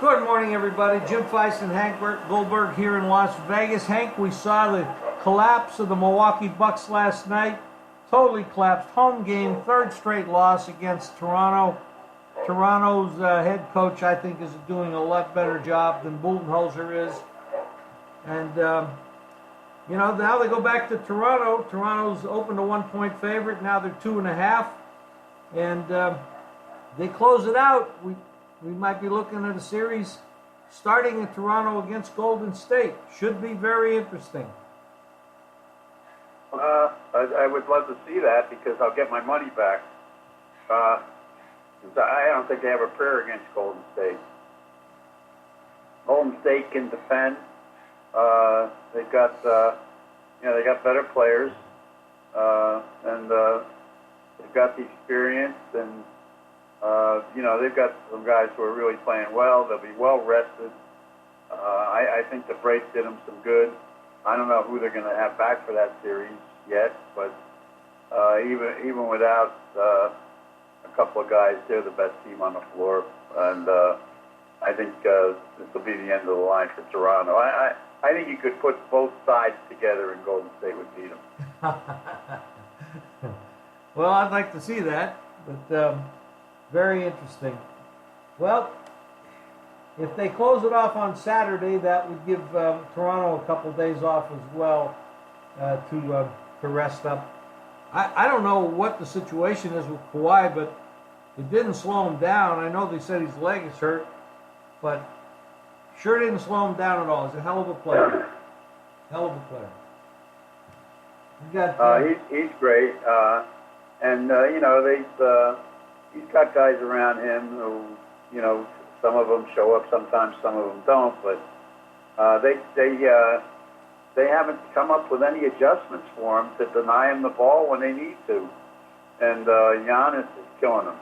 Good morning, everybody. Jim Feist and Hank Goldberg here in Las Vegas. Hank, we saw the collapse of the Milwaukee Bucks last night. Totally collapsed. Home game, third straight loss against Toronto. Toronto's head coach, I think, is doing a lot better job than Budenholzer is. And, now they go back to Toronto. Toronto's opened a 1-point favorite. Now they're 2.5. And they close it out. We might be looking at a series starting in Toronto against Golden State. Should be very interesting. I would love to see that because I'll get my money back. I don't think they have a prayer against Golden State. Golden State can defend. They've got, they got better players, and they've got the experience, and they've got some guys who are really playing well. They'll be well rested. I think the break did them some good. I don't know who they're going to have back for that series yet, but even without a couple of guys, they're the best team on the floor, and I think this will be the end of the line for Toronto. I think you could put both sides together and Golden State would beat them. Well, I'd like to see that, but very interesting. Well, if they close it off on Saturday, that would give Toronto a couple days off as well to rest up. I don't know what the situation is with Kawhi, but it didn't slow him down. I know they said his leg is hurt, but sure didn't slow him down at all. He's a hell of a player. Hell of a player. You got, he's great, and he's got guys around him who, some of them show up sometimes, some of them don't, but they haven't come up with any adjustments for him to deny him the ball when they need to. And Giannis is killing him.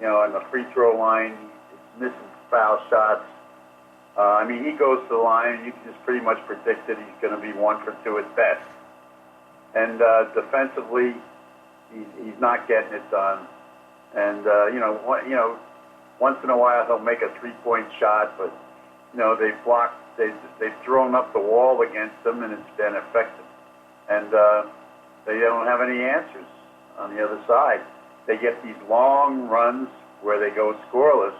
On the free throw line, he's missing foul shots. He goes to the line, and you can just pretty much predict that he's going to be 1 for 2 at best. And defensively, he's not getting it done. And once in a while he'll make a 3-point shot, but they've blocked. They've thrown up the wall against them, and it's been effective. And they don't have any answers on the other side. They get these long runs where they go scoreless,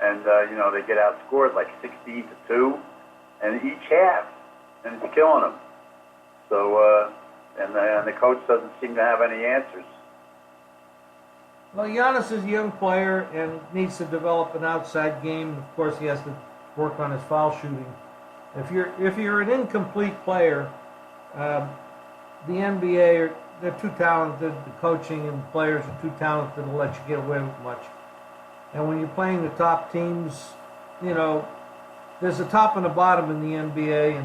and they get outscored like 16-2, and each half, and it's killing them. So and the coach doesn't seem to have any answers. Well, Giannis is a young player and needs to develop an outside game. Of course, he has to work on his foul shooting. If you're an incomplete player, the NBA they're too talented. The coaching and the players are too talented to let you get away with much. And when you're playing the top teams, there's a top and a bottom in the NBA,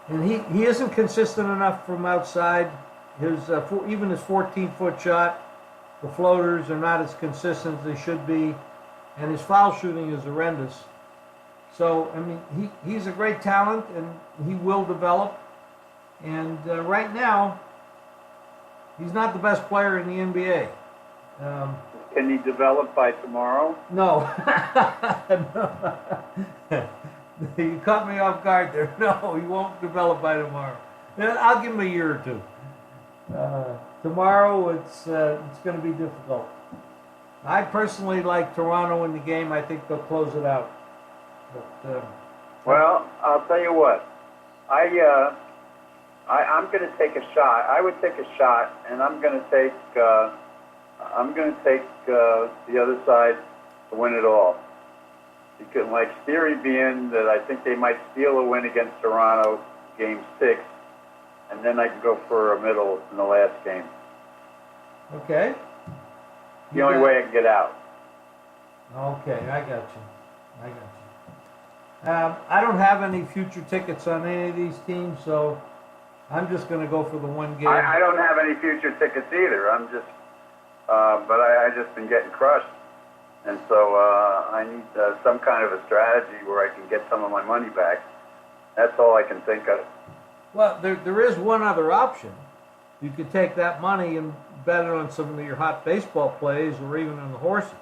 and he isn't consistent enough from outside. Even his 14-foot shot. The floaters are not as consistent as they should be, and his foul shooting is horrendous. So, he's a great talent, and he will develop. And right now, he's not the best player in the NBA. Can he develop by tomorrow? No. No. You caught me off guard there. No, he won't develop by tomorrow. I'll give him a year or two. Tomorrow, it's going to be difficult. I personally like Toronto in the game. I think they'll close it out. But, well, I'll tell you what. I'm going to take a shot. I would take a shot, and I'm going to take the other side to win it all. Because, theory being that I think they might steal a win against Toronto, Game 6. And then I can go for a middle in the last game. Okay. The only way I can get out. Okay, I got you. I don't have any future tickets on any of these teams, so I'm just going to go for the one game. I don't have any future tickets either. I'm just, but I just been getting crushed. And so I need some kind of a strategy where I can get some of my money back. That's all I can think of. Well, there is one other option. You could take that money and bet it on some of your hot baseball plays or even on the horses.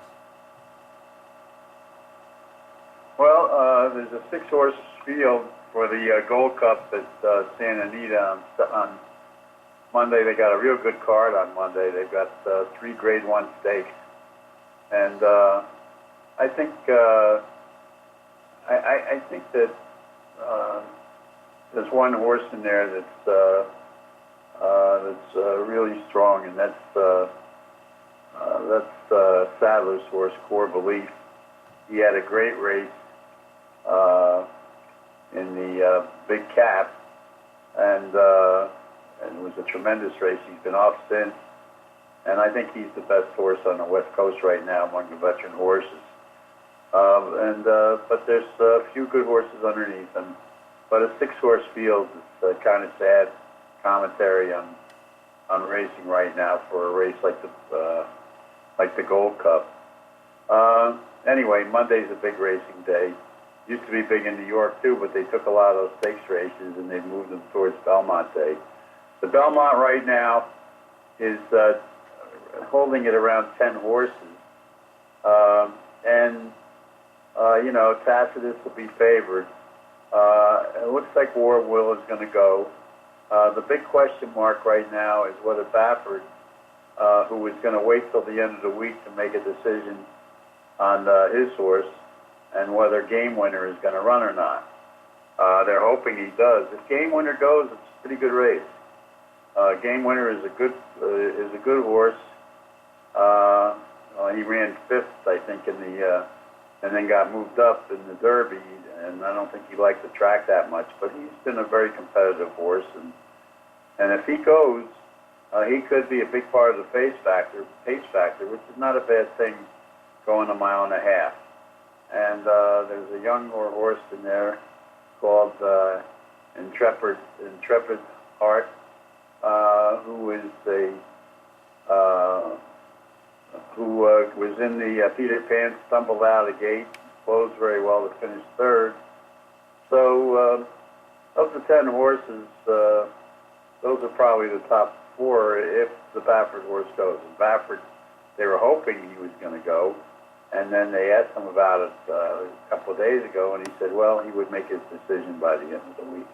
Well, there's a 6-horse field for the Gold Cup at Santa Anita on Monday. They got a real good card on Monday. They've got 3 Grade 1 stakes, and I think I think that there's one horse in there that's really strong, and that's Sadler's horse, Core Belief. He had a great race in the Big Cap, and it was a tremendous race. He's been off since, and I think he's the best horse on the West Coast right now among the veteran horses. But there's a few good horses underneath him. But a 6-horse field is kind of sad commentary on racing right now for a race like the Gold Cup. Anyway, Monday's a big racing day. Used to be big in New York too, but they took a lot of those stakes races and they moved them towards Belmont Day. The Belmont right now is holding it around 10 horses, you know, Tacitus will be favored. It looks like War of Will is going to go. The big question mark right now is whether Baffert, who is going to wait till the end of the week to make a decision on his horse, and whether Game Winner is going to run or not. They're hoping he does. If Game Winner goes, it's a pretty good race. Game Winner is a good horse. He ran 5th, I think, in the and then got moved up in the Derby, and I don't think he liked the track that much. But he's been a very competitive horse, and if he goes, he could be a big part of the pace factor, which is not a bad thing going a mile and a half. And there's a young horse in there called Intrepid Heart, who is who was in the Peter Pan, stumbled out of the gate, closed very well to finish 3rd. So of the 10 horses, those are probably the top 4 if the Baffert horse goes. And Baffert, they were hoping he was going to go, and then they asked him about it a couple of days ago, and he said, well, he would make his decision by the end of the week.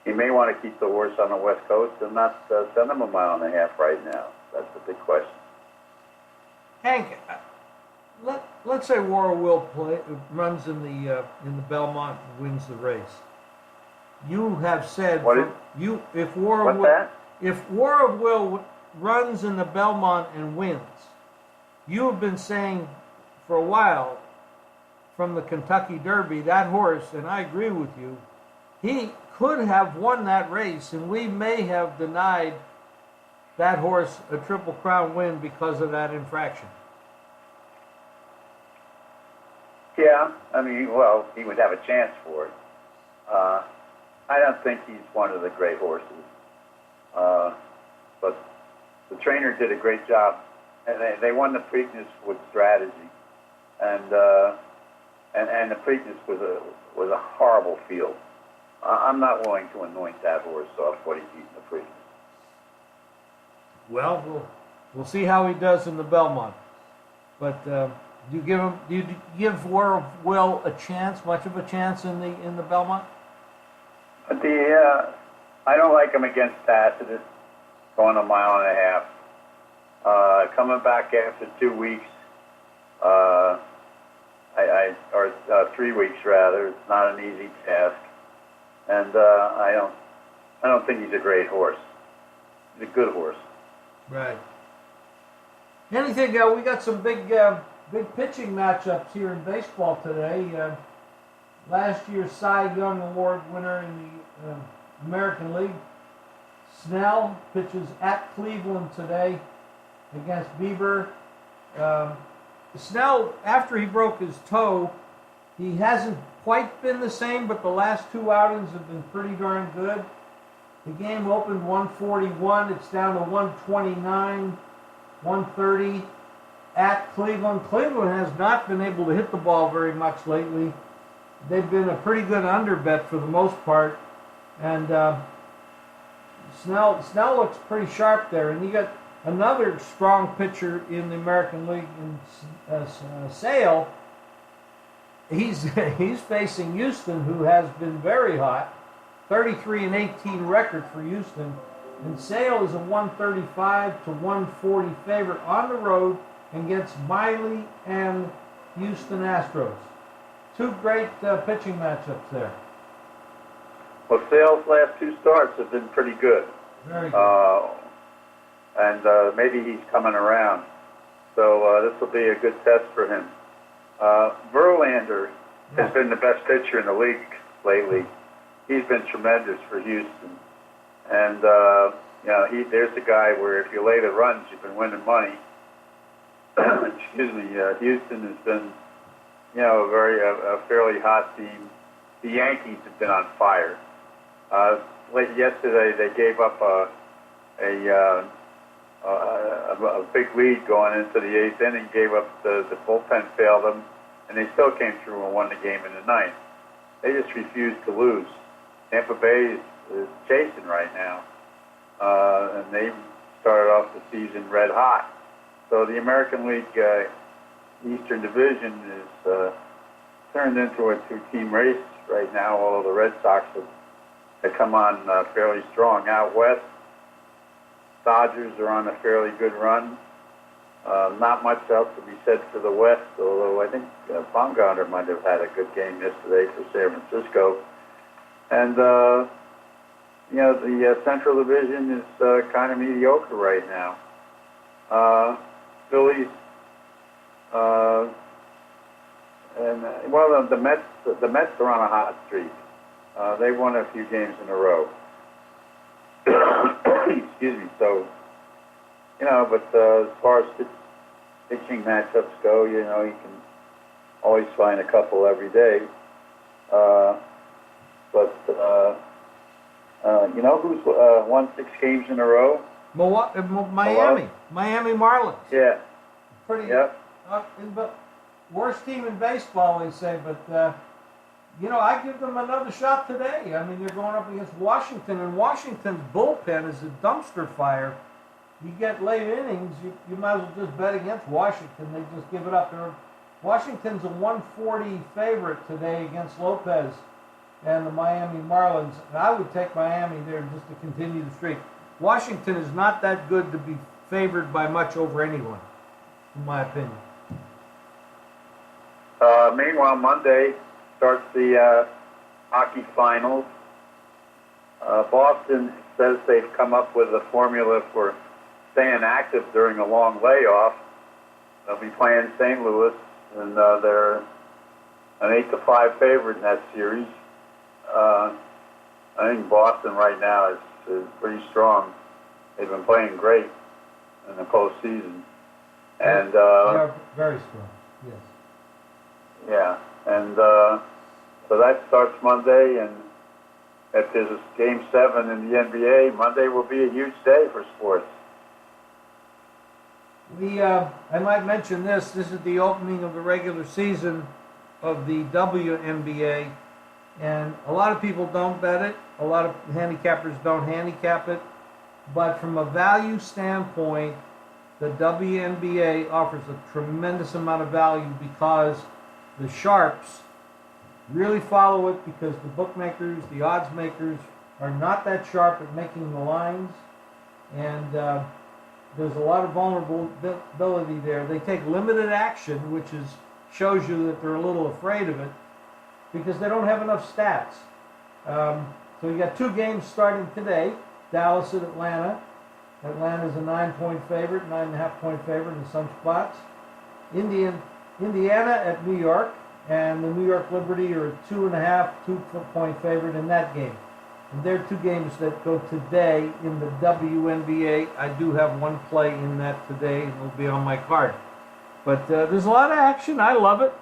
He may want to keep the horse on the West Coast and not send him a mile and a half right now. That's the big question. Hank, let's say War of Will runs in the Belmont and wins the race. You have said if War of Will runs in the Belmont and wins, you have been saying for a while from the Kentucky Derby, that horse, and I agree with you, he could have won that race, and we may have denied that horse a Triple Crown win because of that infraction. Yeah, I mean, well, he would have a chance for it. I don't think he's one of the great horses, but the trainer did a great job, and they won the Preakness with strategy, and the Preakness was a horrible field. I'm not willing to anoint that horse off what he beat in the Preakness. Well, we'll see how he does in the Belmont. But do you give War of Will a chance, much of a chance in the Belmont? But I don't like him against Tacitus, going a mile and a half. Coming back after 2 weeks, or 3 weeks rather, it's not an easy task. And I don't think he's a great horse. He's a good horse. Right. Anything? We got some big pitching matchups here in baseball today. Last year's Cy Young Award winner in the American League, Snell, pitches at Cleveland today against Bieber. Snell, after he broke his toe, he hasn't quite been the same, but the last 2 outings have been pretty darn good. The game opened 141. It's down to 129, 130 at Cleveland. Cleveland has not been able to hit the ball very much lately. They've been a pretty good underbet for the most part. And Snell looks pretty sharp there. And you got another strong pitcher in the American League in Sale. he's he's facing Houston, who has been very hot. 33-18 record for Houston. And Sale is a 135 to 140 favorite on the road against Miley and Houston Astros. Two great pitching matchups there. Well, Sale's last two starts have been pretty good. Very good. And maybe he's coming around. So this will be a good test for him. Verlander has been the best pitcher in the league lately. He's been tremendous for Houston. And, there's a guy where if you lay the runs, you've been winning money. Excuse me. Houston has been, a fairly hot team. The Yankees have been on fire. Late yesterday, they gave up a big lead going into the eighth inning, gave up the bullpen failed them, and they still came through and won the game in the ninth. They just refused to lose. Tampa Bay is chasing right now, and they started off the season red hot. So the American League Eastern Division is turned into a two-team race right now, although the Red Sox have come on fairly strong. Out west, Dodgers are on a fairly good run. Not much else to be said for the West, although I think Bumgarner might have had a good game yesterday for San Francisco. And, the Central Division is kind of mediocre right now. Phillies, the Mets are on a hot streak. They won a few games in a row. Excuse me. So, but as far as pitching matchups go, you can always find a couple every day. Who's won 6 games in a row? Miami Marlins. Yeah. Pretty. Yep. Worst team in baseball, they say, but I give them another shot today. I mean, they're going up against Washington, and Washington's bullpen is a dumpster fire. You get late innings, you might as well just bet against Washington. They just give it up. Washington's a 140 favorite today against Lopez and the Miami Marlins. And I would take Miami there just to continue the streak. Washington is not that good to be favored by much over anyone, in my opinion. Meanwhile, Monday starts the hockey finals. Boston says they've come up with a formula for staying active during a long layoff. They'll be playing St. Louis, and they're an 8-5 favorite in that series. I think Boston right now is pretty strong. They've been playing great in the postseason, and they are very strong. Yes. Yeah, and so that starts Monday, and if there's a Game 7 in the NBA, Monday will be a huge day for sports. I might mention this. This is the opening of the regular season of the WNBA, and a lot of people don't bet it. A lot of handicappers don't handicap it. But from a value standpoint, the WNBA offers a tremendous amount of value because the sharps really follow it, because the bookmakers, the odds makers, are not that sharp at making the lines, and there's a lot of vulnerability there. They take limited action, which shows you that they're a little afraid of it, because they don't have enough stats. So you got 2 games starting today. Dallas at Atlanta. Atlanta's a 9-point favorite, 9.5-point favorite in some spots. Indiana at New York, and the New York Liberty are a 2.5-point favorite in that game. And there are 2 games that go today in the WNBA. I do have one play in that today, and it'll be on my card. But there's a lot of action. I love it.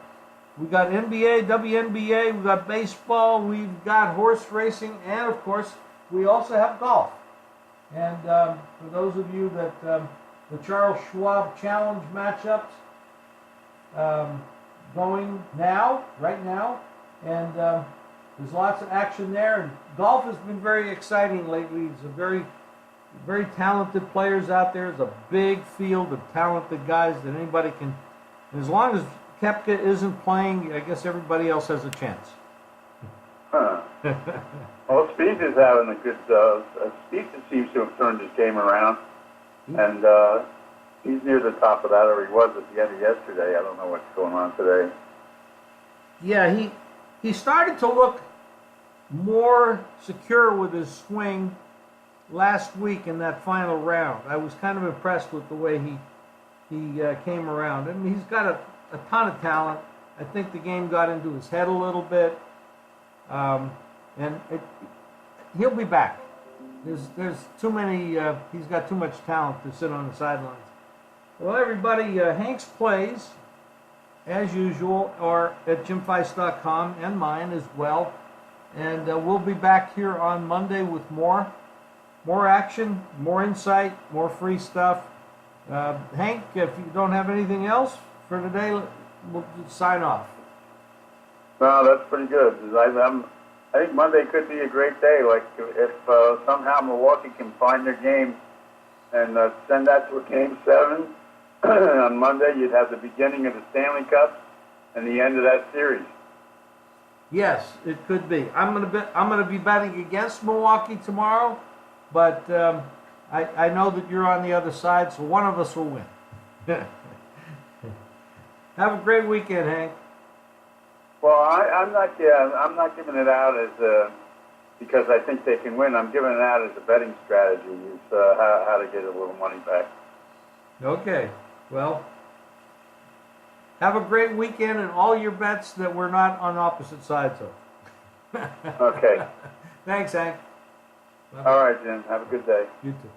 We got NBA, WNBA, we got baseball, we've got horse racing, and of course, we also have golf. And for those of you that the Charles Schwab Challenge matchups going now, right now, and there's lots of action there. And golf has been very exciting lately. It's a very, very talented players out there. It's a big field of talented guys that anybody can, as long as Koepka isn't playing, I guess everybody else has a chance. Huh. Well, Spieth is having a good. Spieth seems to have turned his game around, and he's near the top of that, or he was at the end of yesterday. I don't know what's going on today. Yeah, he started to look more secure with his swing last week in that final round. I was kind of impressed with the way he came around. I mean, he's got a ton of talent. I think the game got into his head a little bit, and he'll be back. There's too many. He's got too much talent to sit on the sidelines. Well, everybody, Hank's plays as usual are at jimfeist.com and mine as well. And we'll be back here on Monday with more action, more insight, more free stuff. Hank, if you don't have anything else for today, we'll sign off. No, that's pretty good. I think Monday could be a great day. Like if somehow Milwaukee can find their game and send that to a Game 7 on Monday, you'd have the beginning of the Stanley Cup and the end of that series. Yes, it could be. I'm gonna be betting against Milwaukee tomorrow, but I know that you're on the other side, so one of us will win. Have a great weekend, Hank. Well, I'm not giving it out as because I think they can win. I'm giving it out as a betting strategy, is how to get a little money back. Okay. Well, have a great weekend and all your bets that we're not on opposite sides of. Okay. Thanks, Hank. All right, Jim. Have a good day. You too.